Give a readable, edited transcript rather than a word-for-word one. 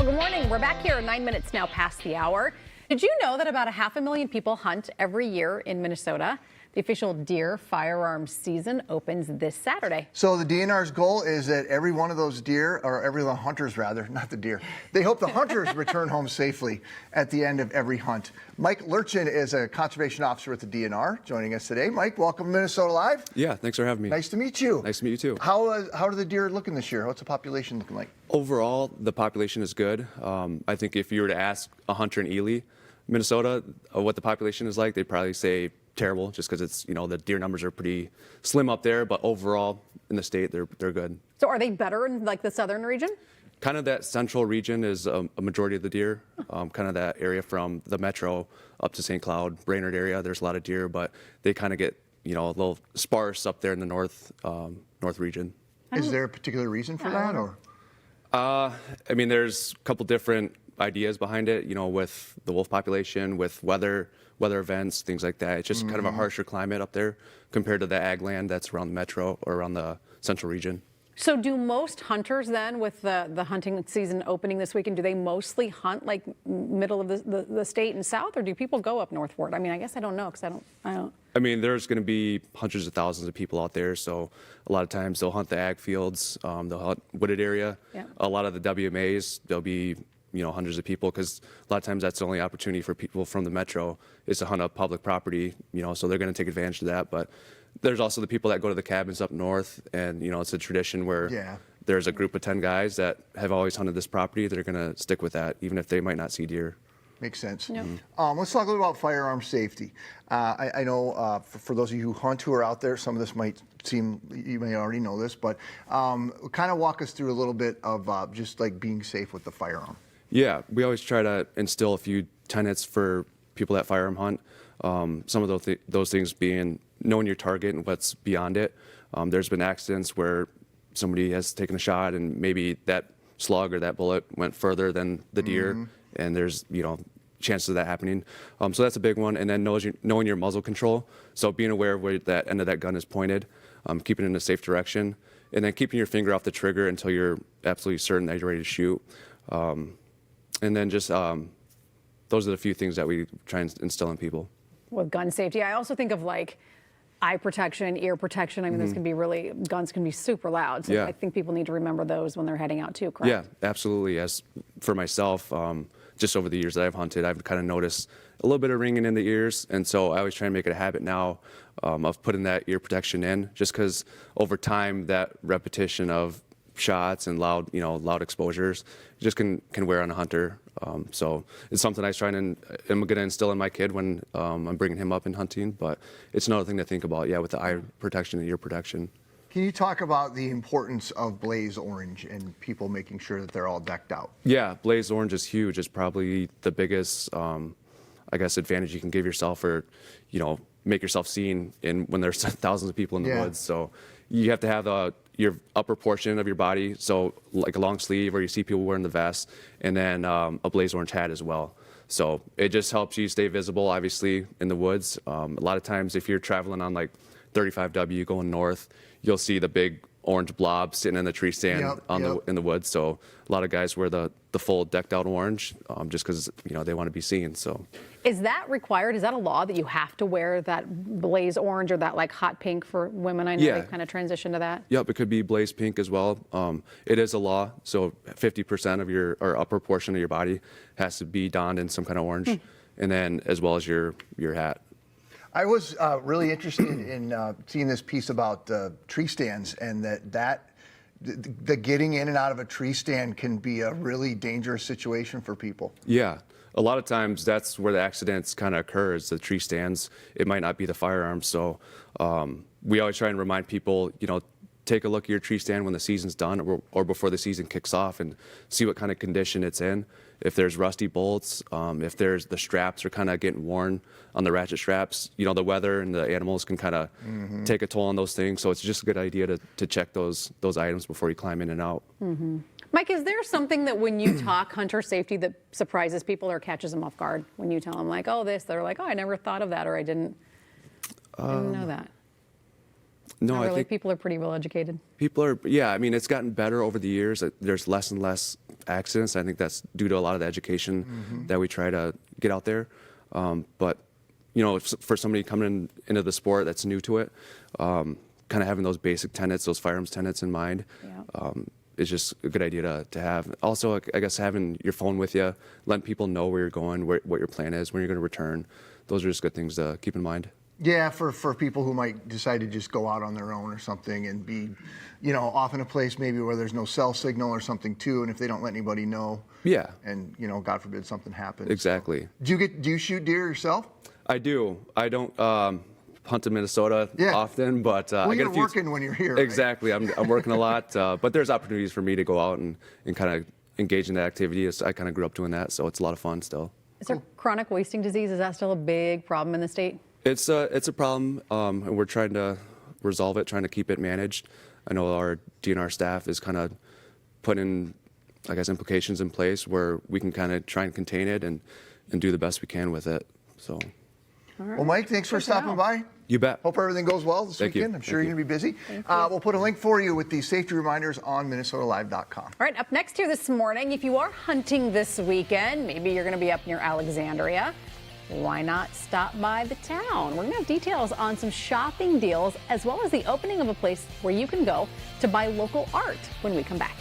Well, good morning. We're back here 9 minutes now past the hour. Did you know that about 500,000 people hunt every year in Minnesota? The official deer firearm season opens this Saturday. So the DNR's goal is that every one of those deer, or every one of the hunters rather, not the deer, they hope the hunters return home safely at the end of every hunt. Mike Lurchin is a conservation officer with the DNR joining us today. Mike, welcome to Minnesota Live. Yeah, thanks for having me. Nice to meet you. Nice to meet you too. How do the deer looking this year? What's the population looking like? Overall, the population is good. I think if you were to ask a hunter in Ely, Minnesota, what the population is like, they'd probably say terrible, just because it's, the deer numbers are pretty slim up there, but overall in the state they're good. So are they better in like the southern region? Kind of that central region is a majority of the deer. Kind of that area from the metro up to St. Cloud, Brainerd area, there's a lot of deer, but they kind of get a little sparse up there in the north region. Is there a particular reason for that, or? I mean, there's a couple different ideas behind it, with the wolf population, with weather events, things like that. It's just kind of a harsher climate up there compared to the ag land that's around the metro or around the central region. So do most hunters then, with the hunting season opening this weekend, do they mostly hunt like middle of the state and south, or do people go up northward? I mean, I guess I don't know, because I don't. I mean, there's going to be hundreds of thousands of people out there, so a lot of times they'll hunt the ag fields, they'll hunt wooded area. Yeah. A lot of the WMAs, there'll be hundreds of people, because a lot of times that's the only opportunity for people from the metro is to hunt up public property, so they're going to take advantage of that. But there's also the people that go to the cabins up north, and it's a tradition where there's a group of 10 guys that have always hunted this property that are going to stick with that, even if they might not see deer. Makes sense. Yep. Let's talk a little about firearm safety. I know for those of you who hunt who are out there, some of this might seem, you may already know this, but kind of walk us through a little bit of just like being safe with the firearm. Yeah, we always try to instill a few tenets for people that firearm hunt. Some of those things being knowing your target and what's beyond it. There's been accidents where somebody has taken a shot and maybe that slug or that bullet went further than the deer, and there's chances of that happening. So that's a big one. And then knowing your muzzle control. So being aware of where that end of that gun is pointed, keeping it in a safe direction, and then keeping your finger off the trigger until you're absolutely certain that you're ready to shoot. And then just those are the few things that we try and instill in people. With gun safety, I also think of like eye protection, ear protection. I mean, this can be guns can be super loud. So I think people need to remember those when they're heading out too, correct? Yeah, absolutely. As for myself, just over the years that I've hunted, I've kind of noticed a little bit of ringing in the ears. And so I always try and make it a habit now of putting that ear protection in, just because over time that repetition of shots and loud exposures just can wear on a hunter. So it's something I try and I'm going to instill in my kid when I'm bringing him up in hunting. But it's another thing to think about, with the eye protection and ear protection. Can you talk about the importance of blaze orange and people making sure that they're all decked out? Yeah, blaze orange is huge. It's probably the biggest, advantage you can give yourself, or make yourself seen when there's thousands of people in the woods. So you have to have your upper portion of your body, so like a long sleeve, or you see people wearing the vest, and then a blaze orange hat as well. So it just helps you stay visible, obviously, in the woods. A lot of times if you're traveling on like 35W going north, you'll see the big orange blob sitting in the tree stand in the woods. So a lot of guys wear the full decked out orange just because they want to be seen. So is that required? Is that a law that you have to wear that blaze orange or that like hot pink for women? I know they've kind of transitioned to that. Yep, it could be blaze pink as well. It is a law, so 50% of your upper portion of your body has to be donned in some kind of orange, and then as well as your hat. I was really interested in seeing this piece about tree stands, and that the getting in and out of a tree stand can be a really dangerous situation for people. Yeah, a lot of times that's where the accidents kind of occur, is the tree stands. It might not be the firearms. So we always try and remind people, take a look at your tree stand when the season's done, or before the season kicks off, and see what kind of condition it's in. If there's rusty bolts, if there's the straps are kind of getting worn on the ratchet straps, the weather and the animals can kind of take a toll on those things. So it's just a good idea to check those items before you climb in and out. Mike, is there something that when you talk hunter safety that surprises people or catches them off guard when you tell them like, oh, this, they're like, oh, I never thought of that, or I didn't know that? No, Not I really. think People are pretty well educated. people are, yeah, I mean, it's gotten better over the years. There's less and less accidents. I think that's due to a lot of the education that we try to get out there. But, you know, for somebody coming into the sport that's new to it, kind of having those basic tenets, those firearms tenets in mind, is just a good idea to have. Also, I guess having your phone with you, letting people know where you're going, what your plan is, when you're going to return. Those are just good things to keep in mind. Yeah, for people who might decide to just go out on their own or something and be, you know, off in a place maybe where there's no cell signal or something too, and if they don't let anybody know. Yeah. And, you know, God forbid something happens. Exactly. So. Do you shoot deer yourself? I do. I don't hunt in Minnesota often, but well, I get you're a few. working when you're here. Right? Exactly. I'm working a lot, but there's opportunities for me to go out and kind of engage in that activity. I kind of grew up doing that, so it's a lot of fun still. Is there chronic wasting disease? Is that still a big problem in the state? It's a problem, and we're trying to resolve it, trying to keep it managed. I know our DNR staff is kind of putting, I guess, implications in place where we can kind of try and contain it and do the best we can with it. So. All right. Well, Mike, thanks for stopping by. You bet. Hope everything goes well this Thank you. weekend. I'm sure Thank you're going to be busy. We'll put a link for you with these safety reminders on MinnesotaLive.com. All right, up next here this morning, if you are hunting this weekend, maybe you're going to be up near Alexandria, why not stop by the town? We're going to have details on some shopping deals as well as the opening of a place where you can go to buy local art when we come back.